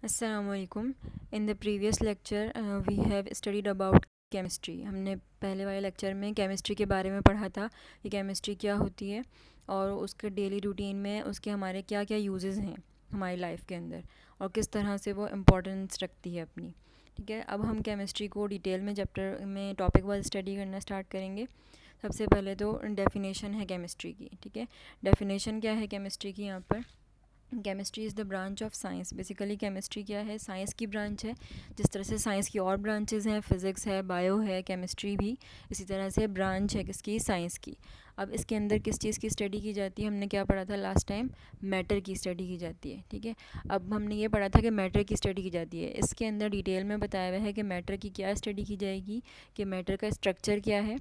Assalamualaikum. In the previous lecture, we have studied about chemistry. हमने पहले वाले lecture में केमिस्ट्री के बारे में पढ़ा था कि केमिस्ट्री क्या होती है और उसके डेली रूटीन में उसके हमारे क्या क्या यूजेस हैं हमारी लाइफ के अंदर और किस तरह से वो इम्पोर्टेंस रखती है अपनी. ठीक है, अब हम केमिस्ट्री को डिटेल में चैप्टर में टॉपिक वाइज स्टडी करना स्टार्ट करेंगे. सबसे पहले तो डेफिनेशन है केमिस्ट्री की. ठीक है, डेफिनेशन क्या है केमिस्ट्री की यहाँ पर. Chemistry is the branch of science. Basically chemistry क्या है, साइंस की ब्रांच है. जिस तरह से साइंस की और ब्रांचेज हैं, फिज़िक्स है, बायो है, केमिस्ट्री भी इसी तरह से ब्रांच है किसकी, साइंस की. अब इसके अंदर किस चीज़ की स्टडी की जाती है, हमने क्या पढ़ा था लास्ट टाइम, मैटर की स्टडी की जाती है. ठीक है, अब हमने ये पढ़ा था कि मैटर की स्टडी की जाती है. इसके अंदर डिटेल में बताया हुआ है कि मैटर की क्या स्टडी की जाएगी, कि मैटर का स्ट्रक्चर क्या है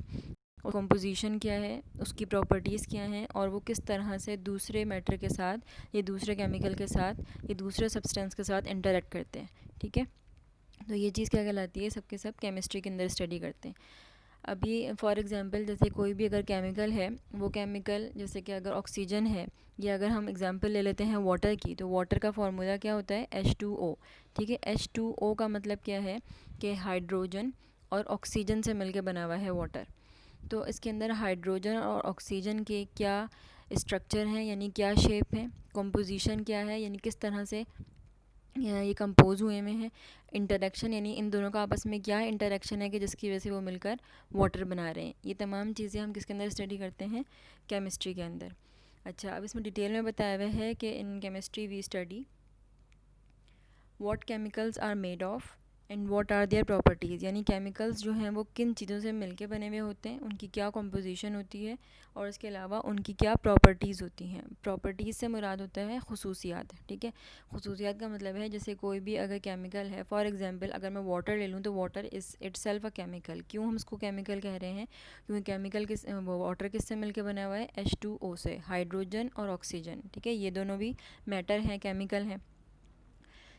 और कंपोजिशन क्या है, उसकी प्रॉपर्टीज़ क्या हैं और वो किस तरह से दूसरे मैटर के साथ, ये दूसरे केमिकल के साथ, ये दूसरे सब्सटेंस के साथ इंटरेक्ट करते हैं. ठीक है, तो ये चीज़ क्या कहलाती है, सबके सब केमिस्ट्री के अंदर स्टडी करते हैं. अभी फॉर एग्ज़ाम्पल जैसे कोई भी अगर केमिकल है, वो केमिकल जैसे कि अगर ऑक्सीजन है, या अगर हम एग्ज़ाम्पल ले लेते हैं वाटर की, तो वाटर का फार्मूला क्या होता है, H2O. ठीक है, H2O का मतलब क्या है कि हाइड्रोजन और ऑक्सीजन से मिलकर बना हुआ है वाटर. तो इसके अंदर हाइड्रोजन और ऑक्सीजन के क्या स्ट्रक्चर हैं, यानी क्या शेप है, कंपोजिशन क्या है, यानी किस तरह से ये कंपोज हुए में है, इंटरेक्शन यानी इन दोनों का आपस में क्या इंटरेक्शन है कि जिसकी वजह से वो मिलकर वाटर बना रहे हैं. ये तमाम चीज़ें हम किसके अंदर स्टडी करते हैं, केमिस्ट्री के अंदर. अच्छा, अब इसमें डिटेल में बताया हुआ है कि in chemistry we study what chemicals are made of and what are their properties. यानी केमिकल्स जो हैं वो किन चीज़ों से मिलके बने हुए होते हैं, उनकी क्या कंपोजिशन होती है और इसके अलावा उनकी क्या प्रॉपर्टीज़ होती हैं. प्रॉपर्टीज़ से मुराद होता है खुसूसियात. ठीक है, खुसूसियात का मतलब है जैसे कोई भी अगर केमिकल है, फॉर एग्जांपल अगर मैं वाटर ले लूँ तो water is itself a chemical. क्यों हम इसको केमिकल कह रहे हैं, क्योंकि केमिकल किस वाटर किससे मिलके बना हुआ है, H2O से, हाइड्रोजन और ऑक्सीजन. ठीक है, ये दोनों भी मैटर हैं, केमिकल हैं.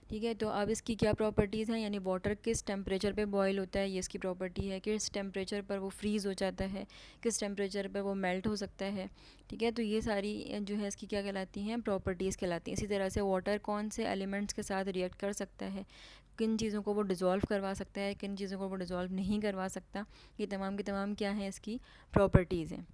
ठीक है, तो अब इसकी क्या प्रॉपर्टीज़ हैं, यानी वाटर किस टेम्परेचर पे बॉयल होता है, ये इसकी प्रॉपर्टी है. किस टेम्परेचर पर वो फ्रीज़ हो जाता है, किस टेम्परेचर पर वो मेल्ट हो सकता है. ठीक है, तो ये सारी जो है इसकी क्या कहलाती हैं, प्रॉपर्टीज़ कहलाती हैं. इसी तरह से वाटर कौन से एलिमेंट्स के साथ रिएक्ट कर सकता है, किन चीज़ों को वो डिज़ोल्व करवा सकता है, किन चीज़ों को वो डिज़ोल्व नहीं करवा सकता, ये तमाम की तमाम क्या हैं, इसकी प्रॉपर्टीज़ हैं.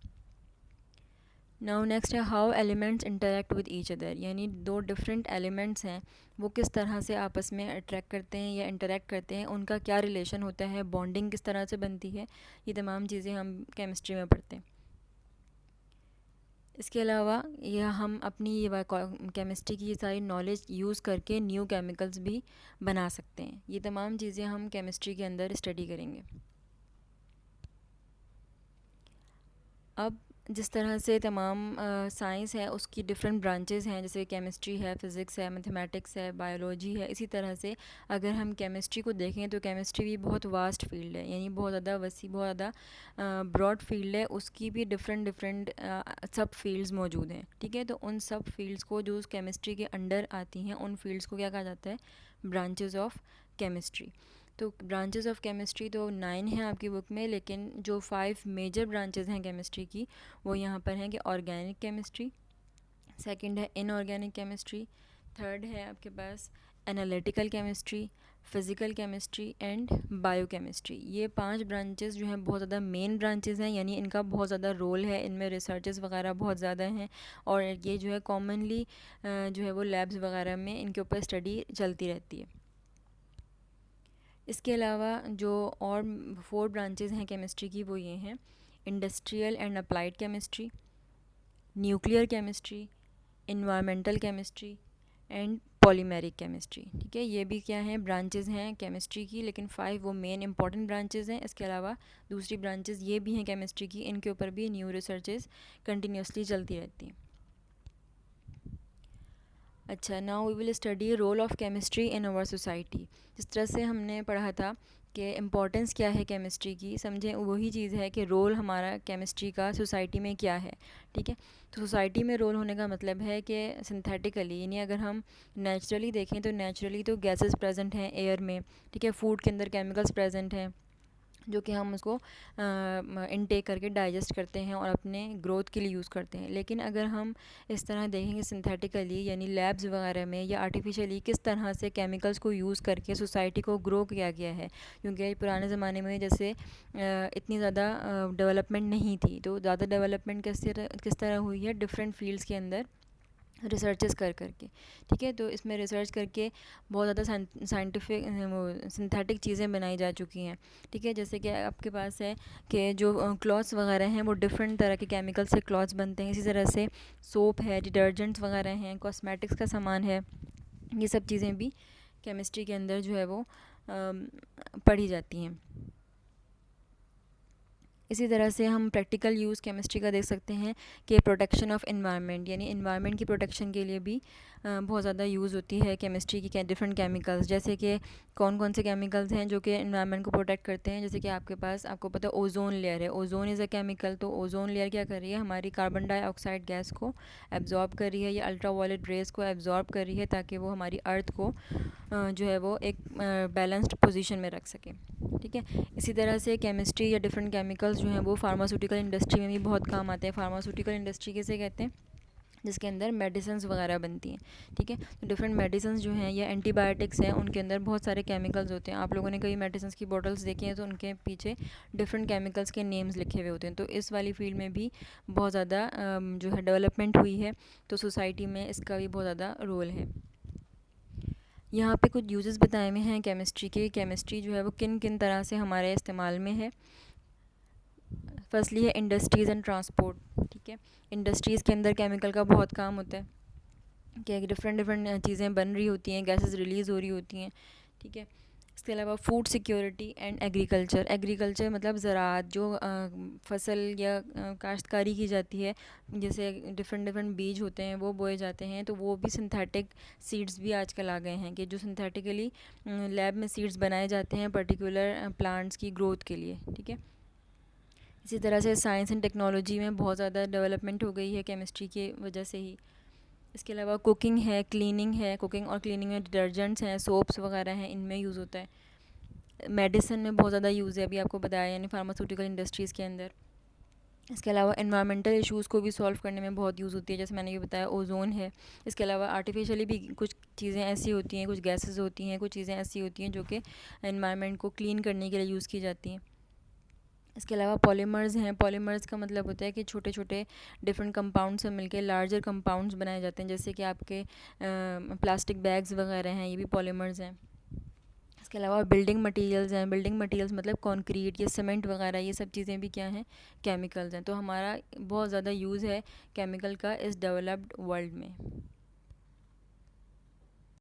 नाउ नेक्स्ट है how elements interact with each other. यानी दो डिफरेंट एलिमेंट्स हैं, वो किस तरह से आपस में अट्रैक्ट करते हैं या इंटरेक्ट करते हैं, उनका क्या रिलेशन होता है, बॉन्डिंग किस तरह से बनती है. ये तमाम चीज़ें हम केमिस्ट्री में पढ़ते हैं. इसके अलावा यह हम अपनी ये केमिस्ट्री की ये सारी नॉलेज यूज़ करके न्यू केमिकल्स भी बना सकते हैं. ये तमाम चीज़ें हम केमिस्ट्री के अंदर स्टडी करेंगे. अब जिस तरह से तमाम साइंस है उसकी डिफरेंट ब्रांचेस हैं, जैसे केमिस्ट्री है, फ़िज़िक्स है, मैथमेटिक्स है, बायोलॉजी है. इसी तरह से अगर हम केमिस्ट्री को देखें तो केमिस्ट्री भी बहुत वास्ट फील्ड है, यानी बहुत ज़्यादा वसी, बहुत ज़्यादा ब्रॉड फील्ड है. उसकी भी डिफरेंट डिफरेंट सब फील्ड्स मौजूद हैं. ठीक है, तो उन सब फील्ड्स को जो उस केमिस्ट्री के अंडर आती हैं, उन फील्ड्स को क्या कहा जाता है, ब्रांचेस ऑफ केमिस्ट्री. तो ब्रांचेस ऑफ केमिस्ट्री तो 9 हैं आपकी बुक में, लेकिन जो 5 मेजर ब्रांचेस हैं केमिस्ट्री की, वो यहाँ पर हैं कि ऑर्गेनिक केमिस्ट्री, सेकंड है इनऑर्गेनिक केमिस्ट्री, थर्ड है आपके पास analytical chemistry, physical chemistry and biochemistry. ये 5 ब्रांचेस जो हैं बहुत ज़्यादा मेन ब्रांचेस हैं, यानी इनका बहुत ज़्यादा रोल है, इनमें रिसर्चेस वगैरह बहुत ज़्यादा हैं और ये जो है कॉमनली जो है वो लैब्स वगैरह में इनके ऊपर स्टडी चलती रहती है. इसके अलावा जो और 4 ब्रांचेस हैं केमिस्ट्री की, वो ये हैं industrial and applied chemistry, nuclear chemistry, environmental chemistry and polymeric chemistry. ठीक है, ये भी क्या हैं, ब्रांचेस हैं केमिस्ट्री की, लेकिन 5 वो मेन इंपॉर्टेंट ब्रांचेस हैं. इसके अलावा दूसरी ब्रांचेस ये भी हैं केमिस्ट्री की, इनके ऊपर भी न्यू रिसर्चेस कंटिन्यूसली चलती रहती हैं. अच्छा, now we will study role of chemistry in our society. जिस तरह से हमने पढ़ा था कि इम्पोर्टेंस क्या है केमिस्ट्री की, समझें वही चीज़ है कि रोल हमारा केमिस्ट्री का सोसाइटी में क्या है. ठीक है, तो सोसाइटी में रोल होने का मतलब है कि सिंथेटिकली, यानी अगर हम नेचुरली देखें तो नेचुरली तो गैसेस प्रेजेंट हैं एयर में. ठीक है, फूड के अंदर केमिकल्स प्रेजेंट हैं, जो कि हम उसको इनटेक करके डाइजेस्ट करते हैं और अपने ग्रोथ के लिए यूज़ करते हैं। लेकिन अगर हम इस तरह देखेंगे सिंथेटिकली, यानी लैब्स वगैरह में या आर्टिफिशियली किस तरह से केमिकल्स को यूज़ करके सोसाइटी को ग्रो किया गया है, क्योंकि पुराने ज़माने में जैसे इतनी ज़्यादा डेवलपमेंट नहीं थी, तो ज़्यादा डेवलपमेंट किस तरह हुई है, डिफरेंट फील्ड्स के अंदर रिसर्चेस कर करके। ठीक है, तो इसमें रिसर्च करके बहुत ज़्यादा साइंटिफिक वो सिंथेटिक चीज़ें बनाई जा चुकी हैं। ठीक है, जैसे कि आपके पास है कि जो क्लॉथ्स वगैरह हैं वो डिफरेंट तरह के केमिकल से क्लॉथ्स बनते हैं। इसी तरह से सोप है, डिटर्जेंट्स वगैरह हैं, कॉस्मेटिक्स का सामान है, ये सब चीज़ें भी केमिस्ट्री के अंदर जो है वो पढ़ी जाती हैं। इसी तरह से हम प्रैक्टिकल यूज़ केमिस्ट्री का देख सकते हैं कि प्रोटेक्शन ऑफ एनवायरनमेंट, यानी एनवायरनमेंट की प्रोटेक्शन के लिए भी बहुत ज़्यादा यूज़ होती है केमिस्ट्री की डिफरेंट केमिकल्स। जैसे कि कौन कौन से केमिकल्स हैं जो कि एनवायरनमेंट को प्रोटेक्ट करते हैं। जैसे कि आपको पता है ओजोन लेयर है, ओजोन इज़ अ केमिकल। तो ओजोन लेयर क्या कर रही है, हमारी कार्बन डाइऑक्साइड गैस को एब्जॉर्ब कर रही है या अल्ट्रा वायलेट रेज़ को एब्जॉर्ब कर रही है, ताकि वो हमारी अर्थ को जो है वो एक बैलेंस्ड पोजीशन में रख सके। ठीक है, इसी तरह से केमिस्ट्री या डिफरेंट केमिकल्स जो हैं वो फार्मास्यूटिकल इंडस्ट्री में भी बहुत काम आते हैं। फार्मास्यूटिकल इंडस्ट्री किसे कहते हैं, जिसके अंदर मेडिसिन्स वगैरह बनती हैं। ठीक है, तो डिफरेंट मेडिसिन्स जो हैं या एंटीबायोटिक्स हैं, उनके अंदर बहुत सारे केमिकल्स होते हैं। आप लोगों ने कई मेडिसिन्स की बॉटल्स देखी हैं तो उनके पीछे डिफरेंट केमिकल्स के नेम्स लिखे हुए होते हैं। तो इस वाली फील्ड में भी बहुत ज़्यादा जो है डेवलपमेंट हुई है, तो सोसाइटी में इसका भी बहुत ज़्यादा रोल है। यहाँ पे कुछ यूजेस बताए हुए हैं केमिस्ट्री के। केमिस्ट्री जो है वो किन किन तरह से हमारे इस्तेमाल में है। फर्स्टली है इंडस्ट्रीज़ एंड ट्रांसपोर्ट। ठीक है, इंडस्ट्रीज़ के अंदर केमिकल का बहुत काम होता है कि डिफरेंट डिफरेंट चीज़ें बन रही होती हैं, गैसेस रिलीज़ हो रही होती हैं। ठीक है, इसके अलावा food security and agriculture. Agriculture मतलब ज़राअत, जो फसल या काश्तकारी की जाती है, जैसे डिफरेंट डिफरेंट बीज होते हैं वो बोए जाते हैं, तो वो भी सिंथेटिक सीड्स भी आजकल आ गए हैं कि जो सिंथेटिकली लैब में सीड्स बनाए जाते हैं पर्टिकुलर प्लांट्स की ग्रोथ के लिए। ठीक है, इसी तरह से साइंस एंड टेक्नोलॉजी में बहुत ज़्यादा डेवलपमेंट हो गई है केमिस्ट्री की वजह से ही। इसके अलावा कुकिंग है, क्लीनिंग है, कुकिंग और क्लीनिंग में डिटर्जेंट्स हैं, सोप्स वगैरह हैं, इनमें यूज़ होता है। मेडिसिन में बहुत ज़्यादा यूज़ है, अभी आपको बताया, यानी फार्मास्यूटिकल इंडस्ट्रीज़ के अंदर। इसके अलावा एनवायरमेंटल इश्यूज़ को भी सॉल्व करने में बहुत यूज़ होती है, जैसे मैंने ये बताया ओजोन है। इसके अलावा आर्टिफिशियली भी कुछ चीज़ें ऐसी होती हैं, कुछ गैसेस होती हैं, कुछ चीज़ें ऐसी होती हैं जो कि एनवायरनमेंट को क्लीन करने के लिए यूज़ की जाती हैं। इसके अलावा पॉलीमर्स हैं। पॉलीमर्स का मतलब होता है कि छोटे छोटे डिफरेंट कंपाउंड से मिलके लार्जर कंपाउंड्स बनाए जाते हैं, जैसे कि आपके प्लास्टिक बैग्स वगैरह हैं, ये भी पॉलीमर्स हैं। इसके अलावा बिल्डिंग मटेरियल्स हैं। बिल्डिंग मटेरियल्स मतलब कंक्रीट या सीमेंट वगैरह, ये सब चीज़ें भी क्या हैं, केमिकल्स हैं। तो हमारा बहुत ज़्यादा यूज़ है केमिकल का इस डेवलप्ड वर्ल्ड में।